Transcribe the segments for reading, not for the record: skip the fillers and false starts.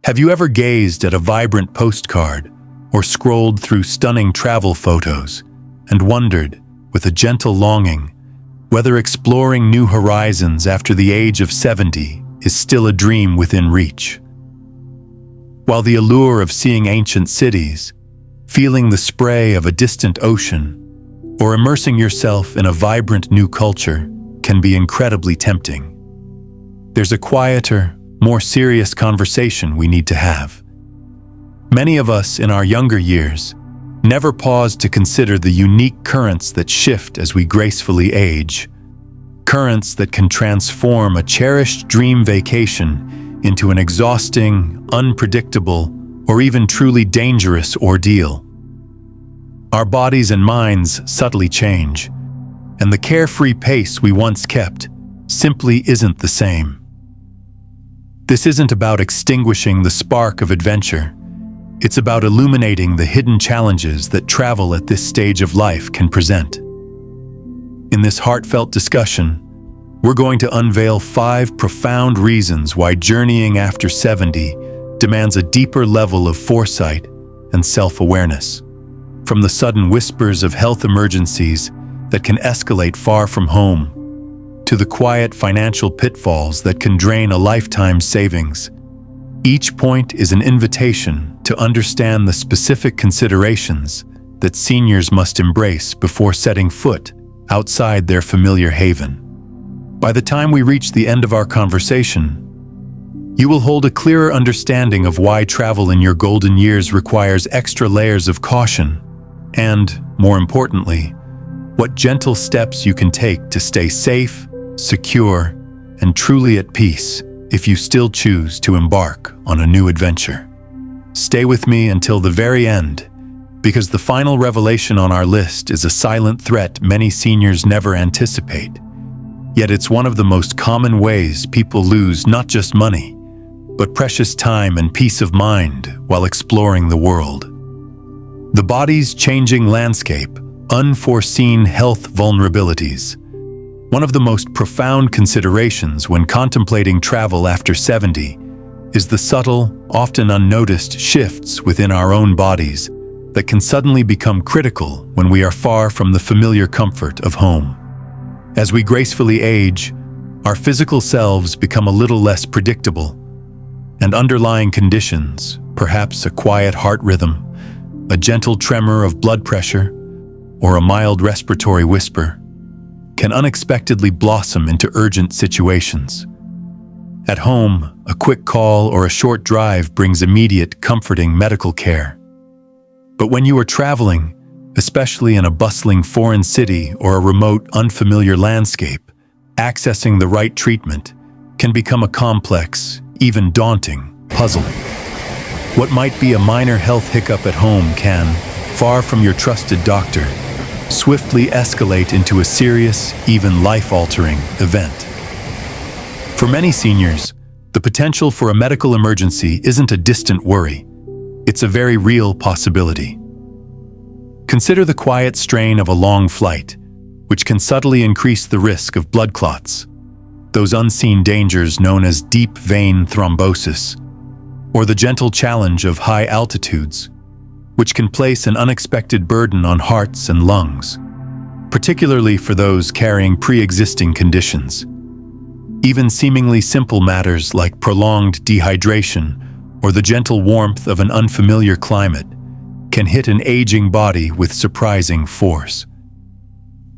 Have you ever gazed at a vibrant postcard or scrolled through stunning travel photos and wondered, with a gentle longing, whether exploring new horizons after the age of 70 is still a dream within reach? While the allure of seeing ancient cities, feeling the spray of a distant ocean, or immersing yourself in a vibrant new culture can be incredibly tempting, there's a quieter, more serious conversation we need to have. Many of us in our younger years never pause to consider the unique currents that shift as we gracefully age, currents that can transform a cherished dream vacation into an exhausting, unpredictable, or even truly dangerous ordeal. Our bodies and minds subtly change, and the carefree pace we once kept simply isn't the same. This isn't about extinguishing the spark of adventure. It's about illuminating the hidden challenges that travel at this stage of life can present. In this heartfelt discussion, we're going to unveil 5 profound reasons why journeying after 70 demands a deeper level of foresight and self-awareness. From the sudden whispers of health emergencies that can escalate far from home, to the quiet financial pitfalls that can drain a lifetime's savings, each point is an invitation to understand the specific considerations that seniors must embrace before setting foot outside their familiar haven. By the time we reach the end of our conversation, you will hold a clearer understanding of why travel in your golden years requires extra layers of caution and, more importantly, what gentle steps you can take to stay safe, secure, and truly at peace if you still choose to embark on a new adventure. Stay with me until the very end, because the final revelation on our list is a silent threat many seniors never anticipate. Yet it's one of the most common ways people lose not just money, but precious time and peace of mind while exploring the world. The body's changing landscape, unforeseen health vulnerabilities. One of the most profound considerations when contemplating travel after 70 is the subtle, often unnoticed shifts within our own bodies that can suddenly become critical when we are far from the familiar comfort of home. As we gracefully age, our physical selves become a little less predictable, and underlying conditions, perhaps a quiet heart rhythm, a gentle tremor of blood pressure, or a mild respiratory whisper, can unexpectedly blossom into urgent situations. At home, a quick call or a short drive brings immediate, comforting medical care. But when you are traveling, especially in a bustling foreign city or a remote, unfamiliar landscape, accessing the right treatment can become a complex, even daunting, puzzle. What might be a minor health hiccup at home can, far from your trusted doctor, swiftly escalate into a serious, even life-altering event. For many seniors, the potential for a medical emergency isn't a distant worry. It's a very real possibility. Consider the quiet strain of a long flight, which can subtly increase the risk of blood clots, those unseen dangers known as deep vein thrombosis, or the gentle challenge of high altitudes, which can place an unexpected burden on hearts and lungs, particularly for those carrying pre-existing conditions. Even seemingly simple matters like prolonged dehydration or the gentle warmth of an unfamiliar climate can hit an aging body with surprising force.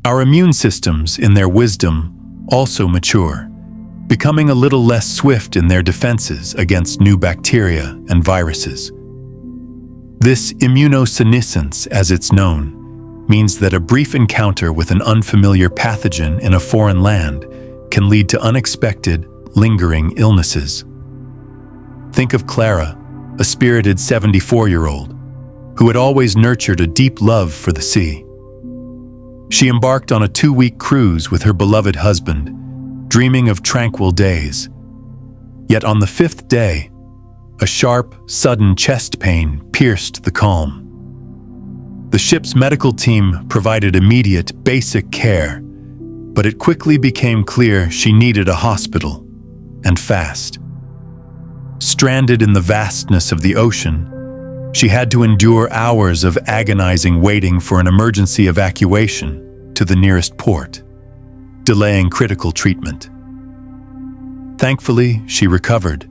Our immune systems, in their wisdom, also mature, becoming a little less swift in their defenses against new bacteria and viruses. This immunosenescence, as it's known, means that a brief encounter with an unfamiliar pathogen in a foreign land can lead to unexpected, lingering illnesses. Think of Clara, a spirited 74-year-old, who had always nurtured a deep love for the sea. She embarked on a 2-week cruise with her beloved husband, dreaming of tranquil days. Yet on the 5th day, a sharp, sudden chest pain pierced the calm. The ship's medical team provided immediate, basic care, but it quickly became clear she needed a hospital, and fast. Stranded in the vastness of the ocean, she had to endure hours of agonizing waiting for an emergency evacuation to the nearest port, delaying critical treatment. Thankfully, she recovered,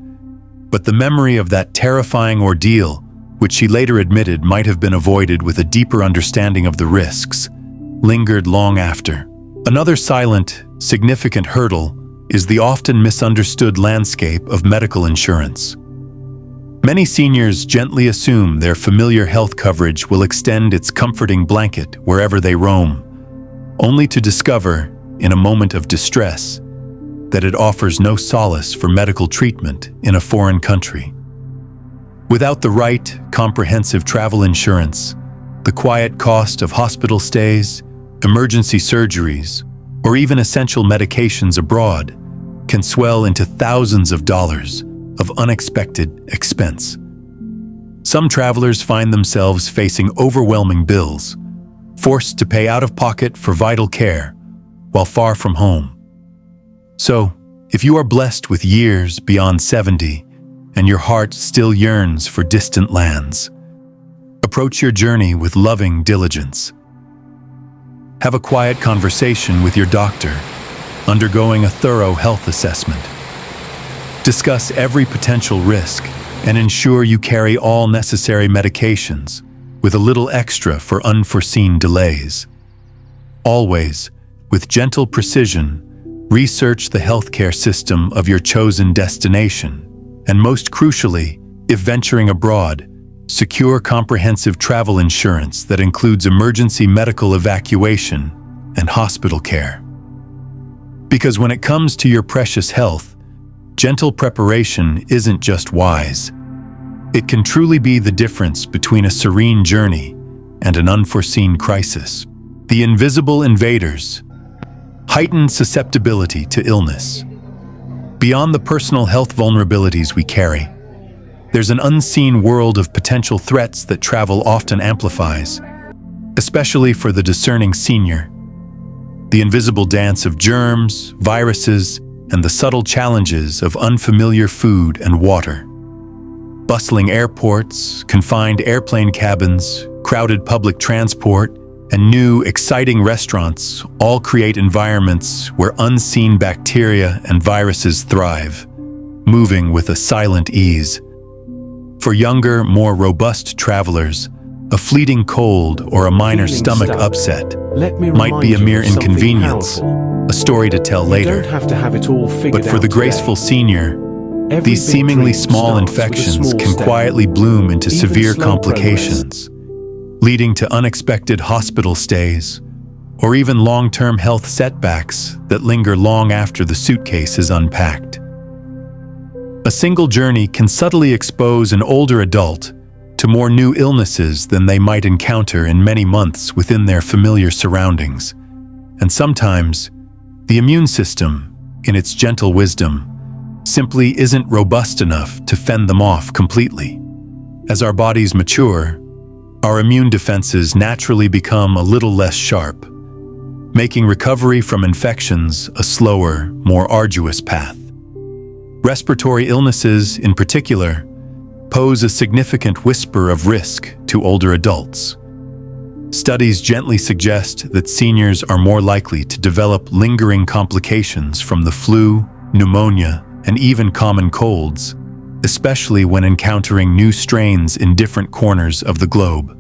but the memory of that terrifying ordeal, which she later admitted might have been avoided with a deeper understanding of the risks, lingered long after. Another silent, significant hurdle is the often misunderstood landscape of medical insurance. Many seniors gently assume their familiar health coverage will extend its comforting blanket wherever they roam, only to discover, in a moment of distress, that it offers no solace for medical treatment in a foreign country. Without the right, comprehensive travel insurance, the quiet cost of hospital stays, emergency surgeries, or even essential medications abroad can swell into thousands of dollars of unexpected expense. Some travelers find themselves facing overwhelming bills, forced to pay out of pocket for vital care while far from home. So, if you are blessed with years beyond 70 and your heart still yearns for distant lands, approach your journey with loving diligence. Have a quiet conversation with your doctor, undergoing a thorough health assessment. Discuss every potential risk and ensure you carry all necessary medications with a little extra for unforeseen delays. Always, with gentle precision, research the healthcare system of your chosen destination, and most crucially, if venturing abroad, secure comprehensive travel insurance that includes emergency medical evacuation and hospital care. Because when it comes to your precious health, gentle preparation isn't just wise. It can truly be the difference between a serene journey and an unforeseen crisis. The invisible invaders. Heightened susceptibility to illness. Beyond the personal health vulnerabilities we carry, there's an unseen world of potential threats that travel often amplifies, especially for the discerning senior. The invisible dance of germs, viruses, and the subtle challenges of unfamiliar food and water. Bustling airports, confined airplane cabins, crowded public transport, and new, exciting restaurants all create environments where unseen bacteria and viruses thrive, moving with a silent ease. For younger, more robust travelers, a fleeting cold or a minor stomach upset might be a mere inconvenience, a story to tell later. But for the graceful senior, these seemingly small infections can quietly bloom into severe complications, leading to unexpected hospital stays or even long-term health setbacks that linger long after the suitcase is unpacked. A single journey can subtly expose an older adult to more new illnesses than they might encounter in many months within their familiar surroundings. And sometimes, the immune system, in its gentle wisdom, simply isn't robust enough to fend them off completely. As our bodies mature, our immune defenses naturally become a little less sharp, making recovery from infections a slower, more arduous path. Respiratory illnesses, in particular, pose a significant whisper of risk to older adults. Studies gently suggest that seniors are more likely to develop lingering complications from the flu, pneumonia, and even common colds, especially when encountering new strains in different corners of the globe.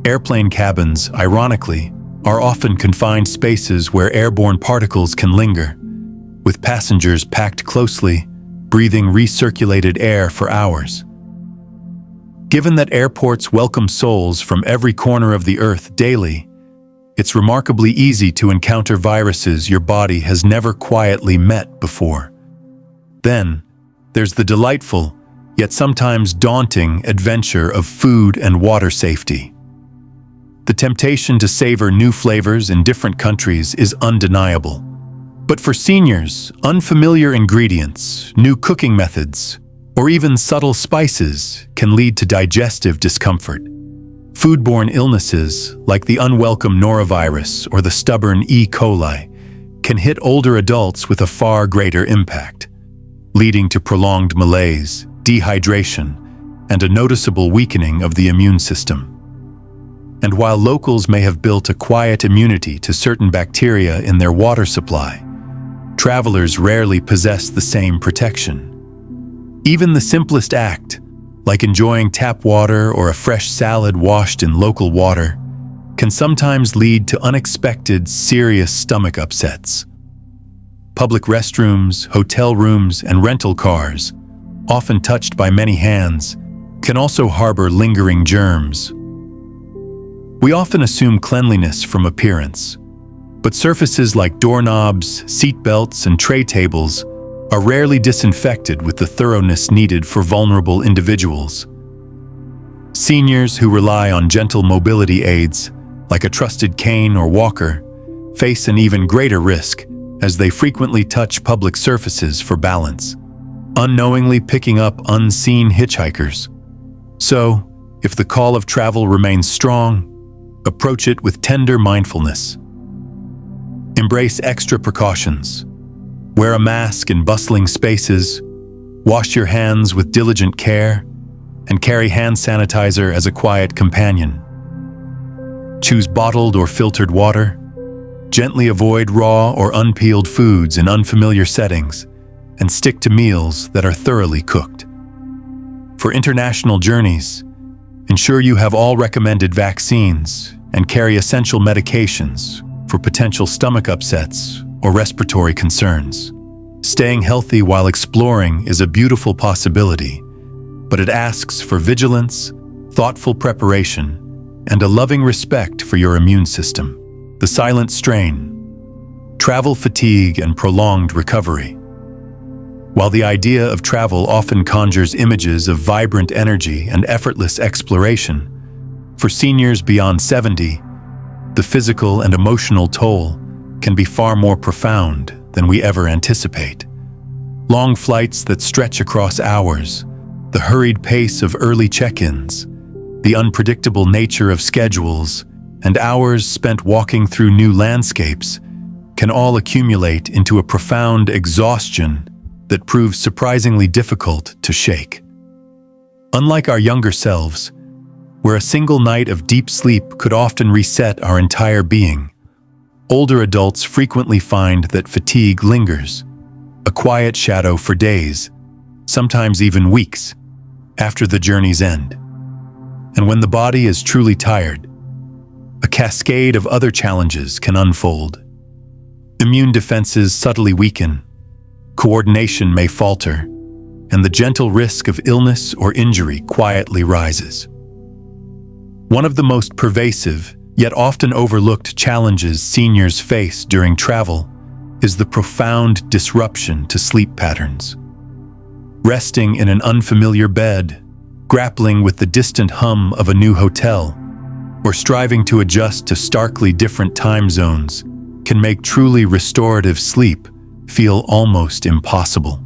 Airplane cabins, ironically, are often confined spaces where airborne particles can linger, with passengers packed closely, breathing recirculated air for hours. Given that airports welcome souls from every corner of the earth daily, it's remarkably easy to encounter viruses your body has never quietly met before. Then, there's the delightful, yet sometimes daunting adventure of food and water safety. The temptation to savor new flavors in different countries is undeniable. But for seniors, unfamiliar ingredients, new cooking methods, or even subtle spices can lead to digestive discomfort. Foodborne illnesses, like the unwelcome norovirus or the stubborn E. coli, can hit older adults with a far greater impact. leading to prolonged malaise, dehydration, and a noticeable weakening of the immune system. And while locals may have built a quiet immunity to certain bacteria in their water supply, travelers rarely possess the same protection. Even the simplest act, like enjoying tap water or a fresh salad washed in local water, can sometimes lead to unexpected, serious stomach upsets. Public restrooms, hotel rooms, and rental cars, often touched by many hands, can also harbor lingering germs. We often assume cleanliness from appearance, but surfaces like doorknobs, seat belts, and tray tables are rarely disinfected with the thoroughness needed for vulnerable individuals. Seniors who rely on gentle mobility aids, like a trusted cane or walker, face an even greater risk as they frequently touch public surfaces for balance, unknowingly picking up unseen hitchhikers. So, if the call of travel remains strong, approach it with tender mindfulness. Embrace extra precautions. Wear a mask in bustling spaces, wash your hands with diligent care, and carry hand sanitizer as a quiet companion. Choose bottled or filtered water. Gently avoid raw or unpeeled foods in unfamiliar settings, and stick to meals that are thoroughly cooked. For international journeys, ensure you have all recommended vaccines and carry essential medications for potential stomach upsets or respiratory concerns. Staying healthy while exploring is a beautiful possibility, but it asks for vigilance, thoughtful preparation, and a loving respect for your immune system. The silent strain, travel fatigue, and prolonged recovery. While the idea of travel often conjures images of vibrant energy and effortless exploration, for seniors beyond 70, the physical and emotional toll can be far more profound than we ever anticipate. Long flights that stretch across hours, the hurried pace of early check-ins, the unpredictable nature of schedules, and hours spent walking through new landscapes can all accumulate into a profound exhaustion that proves surprisingly difficult to shake. Unlike our younger selves, where a single night of deep sleep could often reset our entire being, older adults frequently find that fatigue lingers, a quiet shadow for days, sometimes even weeks, after the journey's end. And when the body is truly tired, a cascade of other challenges can unfold. Immune defenses subtly weaken, coordination may falter, and the gentle risk of illness or injury quietly rises. One of the most pervasive, yet often overlooked challenges seniors face during travel is the profound disruption to sleep patterns. Resting in an unfamiliar bed, grappling with the distant hum of a new hotel, or striving to adjust to starkly different time zones can make truly restorative sleep feel almost impossible.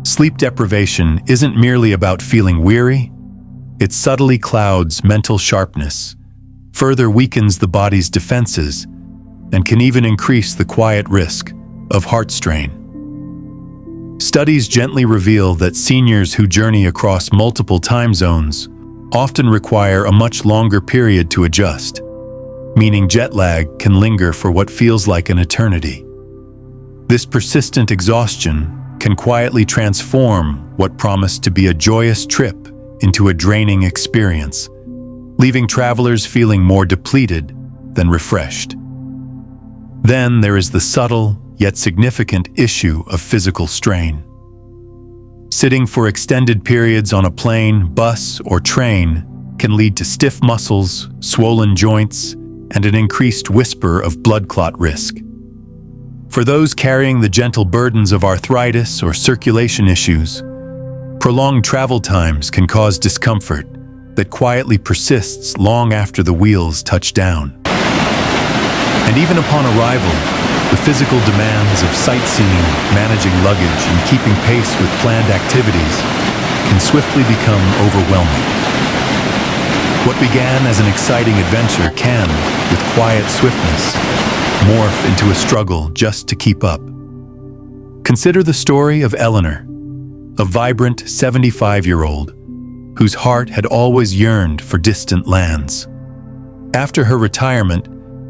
Sleep deprivation isn't merely about feeling weary, it subtly clouds mental sharpness, further weakens the body's defenses, and can even increase the quiet risk of heart strain. Studies gently reveal that seniors who journey across multiple time zones often require a much longer period to adjust, meaning jet lag can linger for what feels like an eternity. This persistent exhaustion can quietly transform what promised to be a joyous trip into a draining experience, leaving travelers feeling more depleted than refreshed. Then there is the subtle, yet significant issue of physical strain. Sitting for extended periods on a plane, bus, or train can lead to stiff muscles, swollen joints, and an increased whisper of blood clot risk. For those carrying the gentle burdens of arthritis or circulation issues, prolonged travel times can cause discomfort that quietly persists long after the wheels touch down. And even upon arrival, the physical demands of sightseeing, managing luggage, and keeping pace with planned activities can swiftly become overwhelming. What began as an exciting adventure can, with quiet swiftness, morph into a struggle just to keep up. Consider the story of Eleanor, a vibrant 75-year-old whose heart had always yearned for distant lands. After her retirement,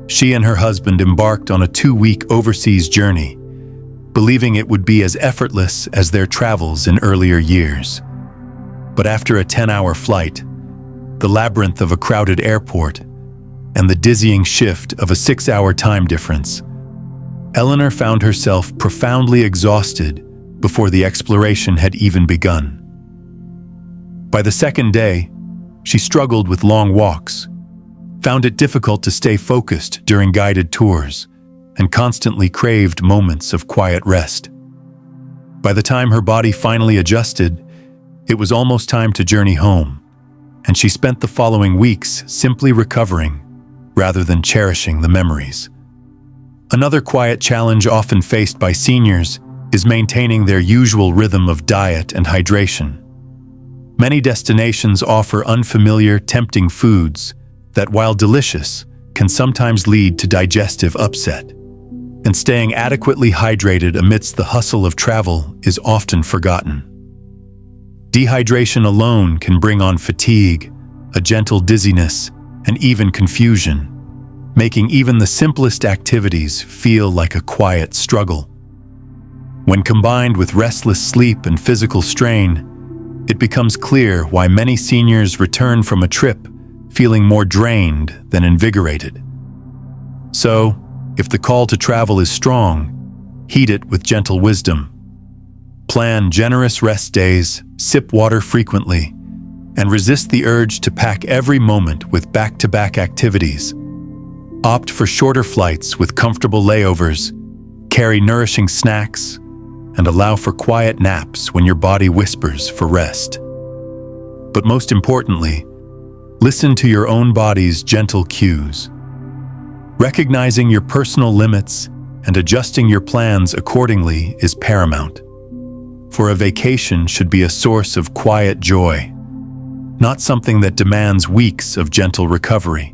she and her husband embarked on a 2-week overseas journey, believing it would be as effortless as their travels in earlier years. But after a 10-hour flight, the labyrinth of a crowded airport, and the dizzying shift of a 6-hour time difference, Eleanor found herself profoundly exhausted before the exploration had even begun. By the second day, she struggled with long walks, found it difficult to stay focused during guided tours, and constantly craved moments of quiet rest. By the time her body finally adjusted, it was almost time to journey home, and she spent the following weeks simply recovering rather than cherishing the memories. Another quiet challenge often faced by seniors is maintaining their usual rhythm of diet and hydration. Many destinations offer unfamiliar, tempting foods that, while delicious, can sometimes lead to digestive upset. And staying adequately hydrated amidst the hustle of travel is often forgotten. Dehydration alone can bring on fatigue, a gentle dizziness, and even confusion, making even the simplest activities feel like a quiet struggle. When combined with restless sleep and physical strain, it becomes clear why many seniors return from a trip feeling more drained than invigorated. So, if the call to travel is strong, heed it with gentle wisdom. Plan generous rest days, sip water frequently, and resist the urge to pack every moment with back-to-back activities. Opt for shorter flights with comfortable layovers, carry nourishing snacks, and allow for quiet naps when your body whispers for rest. But most importantly, listen to your own body's gentle cues. Recognizing your personal limits and adjusting your plans accordingly is paramount. For a vacation should be a source of quiet joy, not something that demands weeks of gentle recovery.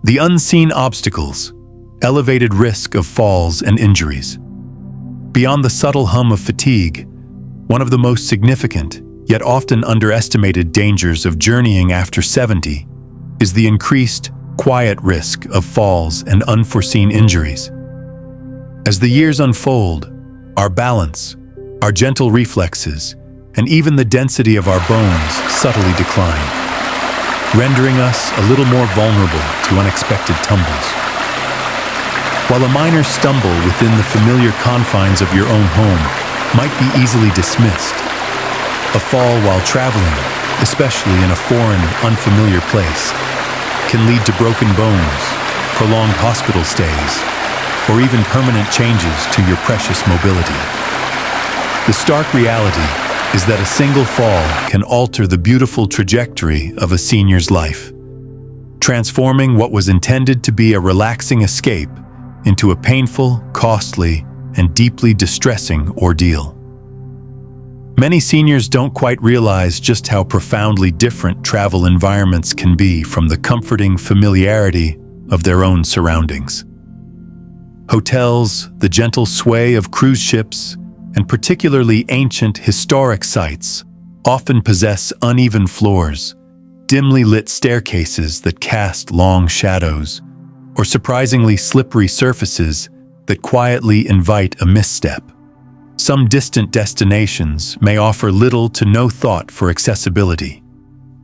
The unseen obstacles, elevated risk of falls and injuries. Beyond the subtle hum of fatigue, one of the most significant, yet often underestimated dangers of journeying after 70 is the increased, quiet risk of falls and unforeseen injuries. As the years unfold, our balance, our gentle reflexes, and even the density of our bones subtly decline, rendering us a little more vulnerable to unexpected tumbles. While a minor stumble within the familiar confines of your own home might be easily dismissed, a fall while traveling, especially in a foreign, unfamiliar place, can lead to broken bones, prolonged hospital stays, or even permanent changes to your precious mobility. The stark reality is that a single fall can alter the beautiful trajectory of a senior's life, transforming what was intended to be a relaxing escape into a painful, costly, and deeply distressing ordeal. Many seniors don't quite realize just how profoundly different travel environments can be from the comforting familiarity of their own surroundings. Hotels, the gentle sway of cruise ships, and particularly ancient historic sites often possess uneven floors, dimly lit staircases that cast long shadows, or surprisingly slippery surfaces that quietly invite a misstep. Some distant destinations may offer little to no thought for accessibility,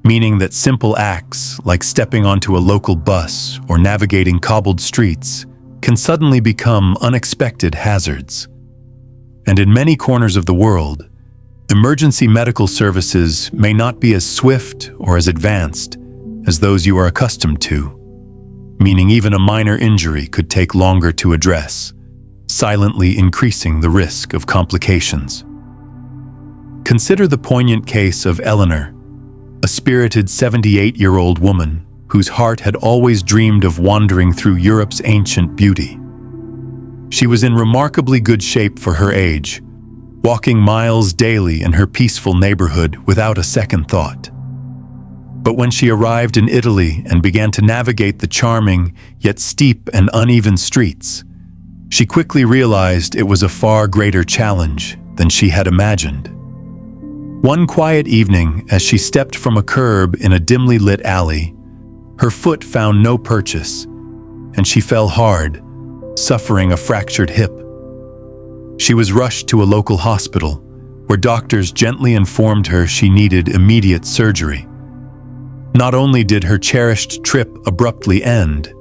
meaning that simple acts like stepping onto a local bus or navigating cobbled streets can suddenly become unexpected hazards. And in many corners of the world, emergency medical services may not be as swift or as advanced as those you are accustomed to, meaning even a minor injury could take longer to address, silently increasing the risk of complications. Consider the poignant case of Eleanor, a spirited 78-year-old woman whose heart had always dreamed of wandering through Europe's ancient beauty. She was in remarkably good shape for her age, walking miles daily in her peaceful neighborhood without a second thought. But when she arrived in Italy and began to navigate the charming, yet steep and uneven streets, She quickly realized it was a far greater challenge than she had imagined. One quiet evening, as she stepped from a curb in a dimly lit alley, her foot found no purchase, and she fell hard, suffering a fractured hip. She was rushed to a local hospital, where doctors gently informed her she needed immediate surgery. Not only did her cherished trip abruptly end,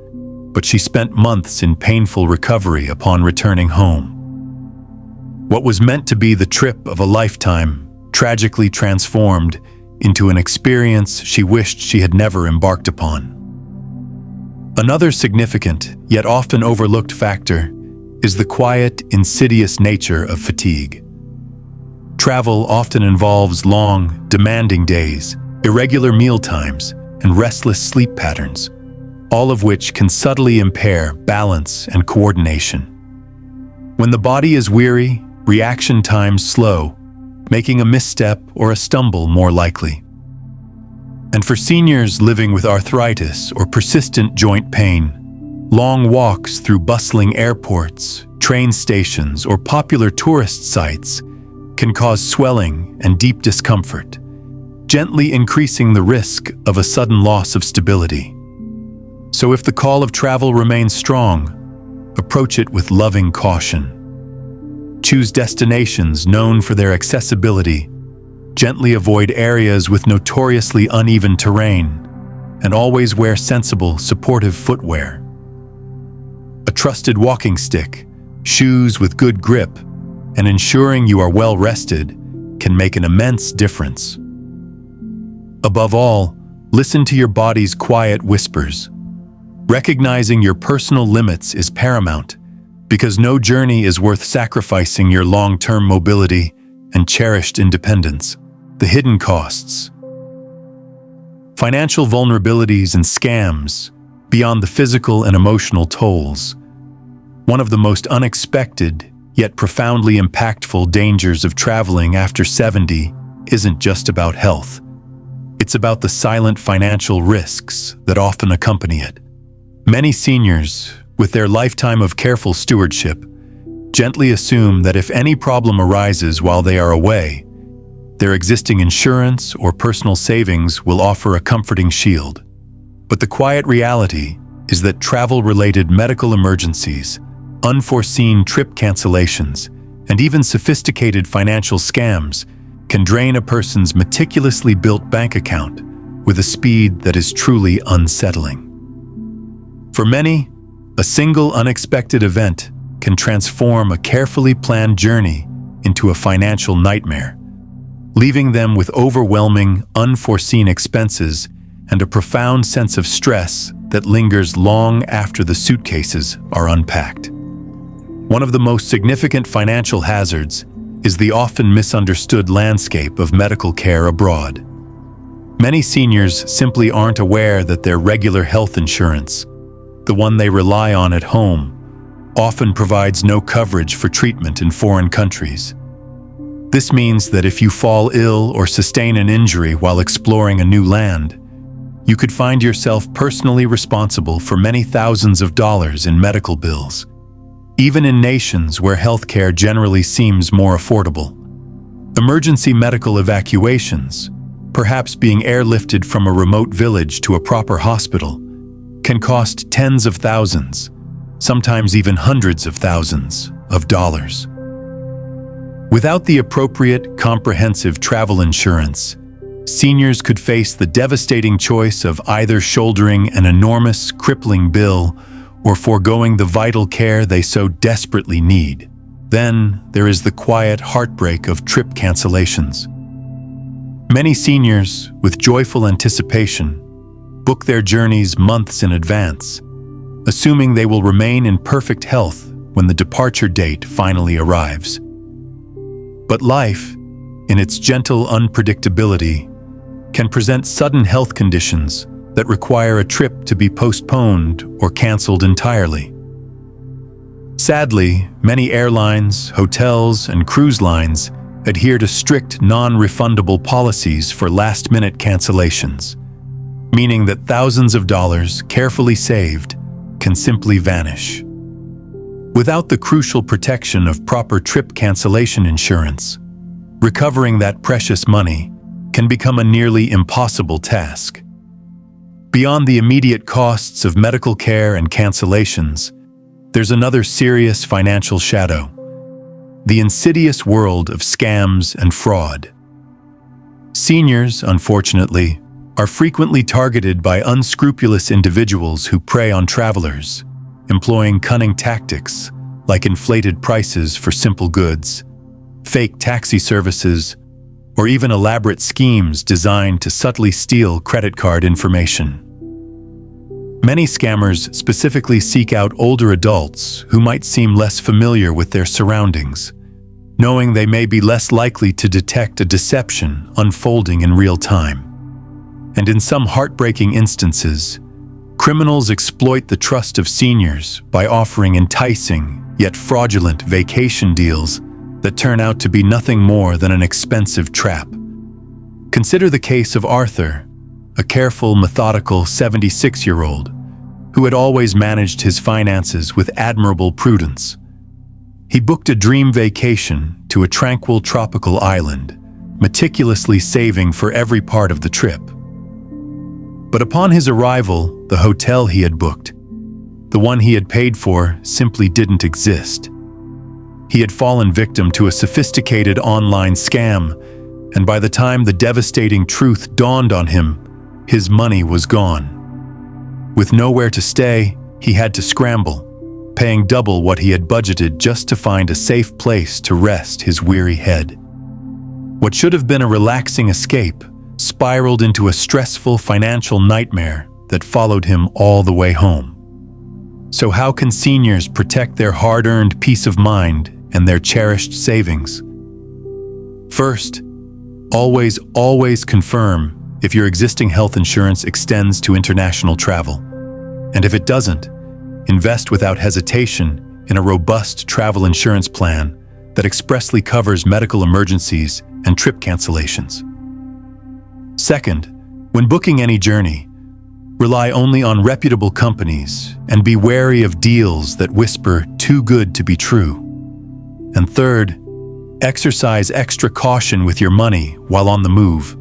but she spent months in painful recovery upon returning home. What was meant to be the trip of a lifetime tragically transformed into an experience she wished she had never embarked upon. Another significant, yet often overlooked factor is the quiet, insidious nature of fatigue. Travel often involves long, demanding days, irregular meal times, and restless sleep patterns, all of which can subtly impair balance and coordination. When the body is weary, reaction times slow, making a misstep or a stumble more likely. And for seniors living with arthritis or persistent joint pain, long walks through bustling airports, train stations, or popular tourist sites can cause swelling and deep discomfort, gently increasing the risk of a sudden loss of stability. So if the call of travel remains strong, approach it with loving caution. Choose destinations known for their accessibility, gently avoid areas with notoriously uneven terrain, and always wear sensible, supportive footwear. A trusted walking stick, shoes with good grip, and ensuring you are well rested can make an immense difference. Above all, listen to your body's quiet whispers. Recognizing your personal limits is paramount, because no journey is worth sacrificing your long-term mobility and cherished independence. The hidden costs. Financial vulnerabilities and scams, beyond the physical and emotional tolls. One of the most unexpected, yet profoundly impactful dangers of traveling after 70 isn't just about health. It's about the silent financial risks that often accompany it. Many seniors, with their lifetime of careful stewardship, gently assume that if any problem arises while they are away, their existing insurance or personal savings will offer a comforting shield. But the quiet reality is that travel-related medical emergencies, unforeseen trip cancellations, and even sophisticated financial scams can drain a person's meticulously built bank account with a speed that is truly unsettling. For many, a single unexpected event can transform a carefully planned journey into a financial nightmare, leaving them with overwhelming, unforeseen expenses and a profound sense of stress that lingers long after the suitcases are unpacked. One of the most significant financial hazards is the often misunderstood landscape of medical care abroad. Many seniors simply aren't aware that their regular health insurance, the one they rely on at home, often provides no coverage for treatment in foreign countries. This means that if you fall ill or sustain an injury while exploring a new land, you could find yourself personally responsible for many thousands of dollars in medical bills, even in nations where healthcare generally seems more affordable. Emergency medical evacuations, perhaps being airlifted from a remote village to a proper hospital, can cost tens of thousands, sometimes even hundreds of thousands of dollars. Without the appropriate, comprehensive travel insurance, seniors could face the devastating choice of either shouldering an enormous, crippling bill or foregoing the vital care they so desperately need. Then there is the quiet heartbreak of trip cancellations. Many seniors, with joyful anticipation, book their journeys months in advance, assuming they will remain in perfect health when the departure date finally arrives. But life, in its gentle unpredictability, can present sudden health conditions that require a trip to be postponed or canceled entirely. Sadly, many airlines, hotels, and cruise lines adhere to strict non-refundable policies for last-minute cancellations, meaning that thousands of dollars carefully saved can simply vanish. Without the crucial protection of proper trip cancellation insurance, recovering that precious money can become a nearly impossible task. Beyond the immediate costs of medical care and cancellations, there's another serious financial shadow: the insidious world of scams and fraud. Seniors, unfortunately, are frequently targeted by unscrupulous individuals who prey on travelers, employing cunning tactics like inflated prices for simple goods, fake taxi services, or even elaborate schemes designed to subtly steal credit card information. Many scammers specifically seek out older adults who might seem less familiar with their surroundings, knowing they may be less likely to detect a deception unfolding in real time. And in some heartbreaking instances, criminals exploit the trust of seniors by offering enticing yet fraudulent vacation deals that turn out to be nothing more than an expensive trap. Consider the case of Arthur, a careful, methodical 76-year-old who had always managed his finances with admirable prudence. He booked a dream vacation to a tranquil tropical island, meticulously saving for every part of the trip. But upon his arrival, the hotel he had booked, the one he had paid for, simply didn't exist. He had fallen victim to a sophisticated online scam, and by the time the devastating truth dawned on him, his money was gone. With nowhere to stay, he had to scramble, paying double what he had budgeted just to find a safe place to rest his weary head. What should have been a relaxing escape spiraled into a stressful financial nightmare that followed him all the way home. So how can seniors protect their hard-earned peace of mind and their cherished savings? First, always confirm if your existing health insurance extends to international travel. And if it doesn't, invest without hesitation in a robust travel insurance plan that expressly covers medical emergencies and trip cancellations. Second, when booking any journey, rely only on reputable companies and be wary of deals that whisper too good to be true. And third, exercise extra caution with your money while on the move.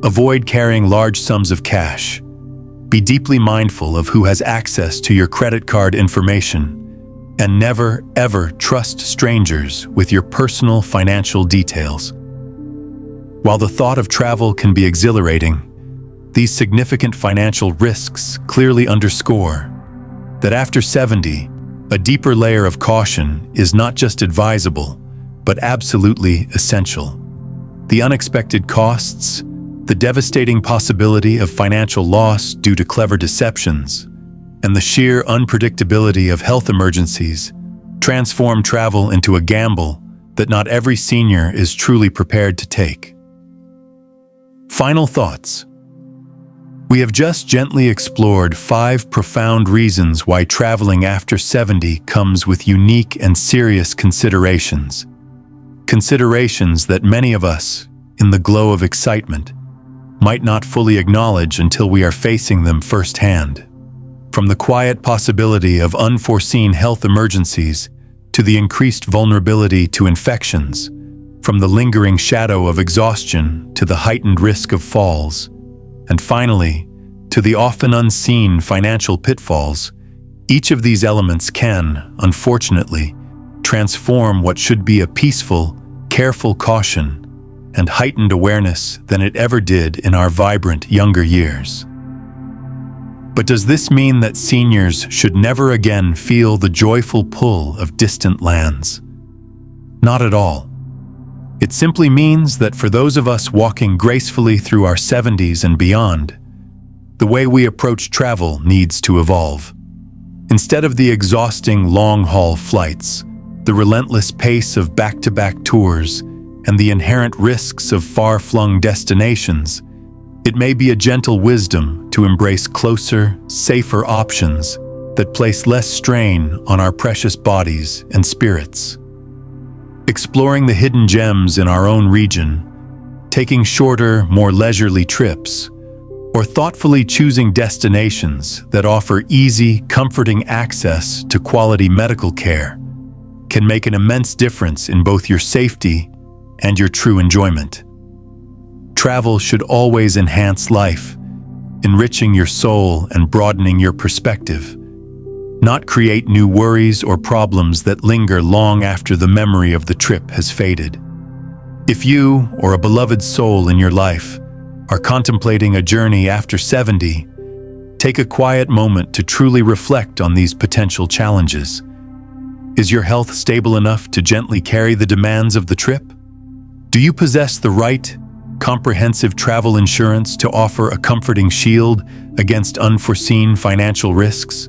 Avoid carrying large sums of cash. Be deeply mindful of who has access to your credit card information, and never, ever trust strangers with your personal financial details. While the thought of travel can be exhilarating, these significant financial risks clearly underscore that after 70, a deeper layer of caution is not just advisable, but absolutely essential. The unexpected costs, the devastating possibility of financial loss due to clever deceptions, and the sheer unpredictability of health emergencies transform travel into a gamble that not every senior is truly prepared to take. Final thoughts. We have just gently explored 5 profound reasons why traveling after 70 comes with unique and serious considerations. Considerations that many of us, in the glow of excitement, might not fully acknowledge until we are facing them firsthand. From the quiet possibility of unforeseen health emergencies to the increased vulnerability to infections, from the lingering shadow of exhaustion to the heightened risk of falls, and finally, to the often unseen financial pitfalls, each of these elements can, unfortunately, transform what should be a peaceful, careful caution and heightened awareness than it ever did in our vibrant younger years. But does this mean that seniors should never again feel the joyful pull of distant lands? Not at all. It simply means that for those of us walking gracefully through our 70s and beyond, the way we approach travel needs to evolve. Instead of the exhausting long-haul flights, the relentless pace of back-to-back tours, and the inherent risks of far-flung destinations, it may be a gentle wisdom to embrace closer, safer options that place less strain on our precious bodies and spirits. Exploring the hidden gems in our own region, taking shorter, more leisurely trips, or thoughtfully choosing destinations that offer easy, comforting access to quality medical care can make an immense difference in both your safety and your true enjoyment. Travel should always enhance life, enriching your soul and broadening your perspective, not create new worries or problems that linger long after the memory of the trip has faded. If you or a beloved soul in your life are contemplating a journey after 70, take a quiet moment to truly reflect on these potential challenges. Is your health stable enough to gently carry the demands of the trip? Do you possess the right, comprehensive travel insurance to offer a comforting shield against unforeseen financial risks?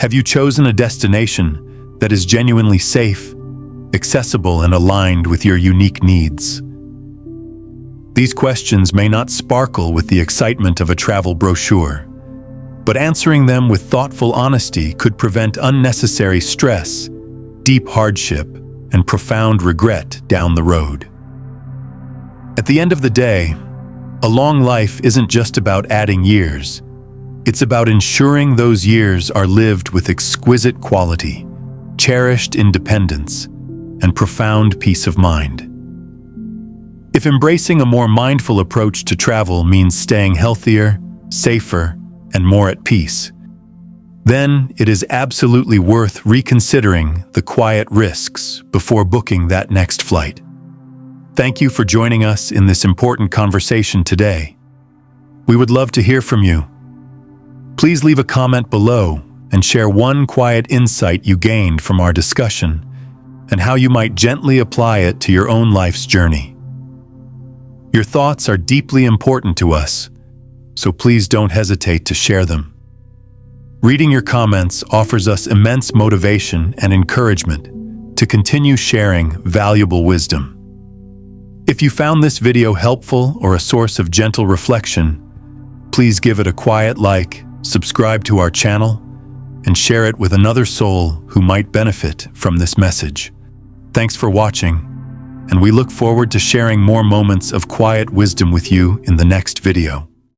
Have you chosen a destination that is genuinely safe, accessible, and aligned with your unique needs? These questions may not sparkle with the excitement of a travel brochure, but answering them with thoughtful honesty could prevent unnecessary stress, deep hardship, and profound regret down the road. At the end of the day, a long life isn't just about adding years. It's about ensuring those years are lived with exquisite quality, cherished independence, and profound peace of mind. If embracing a more mindful approach to travel means staying healthier, safer, and more at peace, then it is absolutely worth reconsidering the quiet risks before booking that next flight. Thank you for joining us in this important conversation today. We would love to hear from you. Please leave a comment below and share one quiet insight you gained from our discussion and how you might gently apply it to your own life's journey. Your thoughts are deeply important to us, so please don't hesitate to share them. Reading your comments offers us immense motivation and encouragement to continue sharing valuable wisdom. If you found this video helpful or a source of gentle reflection, please give it a quiet like, subscribe to our channel, and share it with another soul who might benefit from this message. Thanks for watching, and we look forward to sharing more moments of quiet wisdom with you in the next video.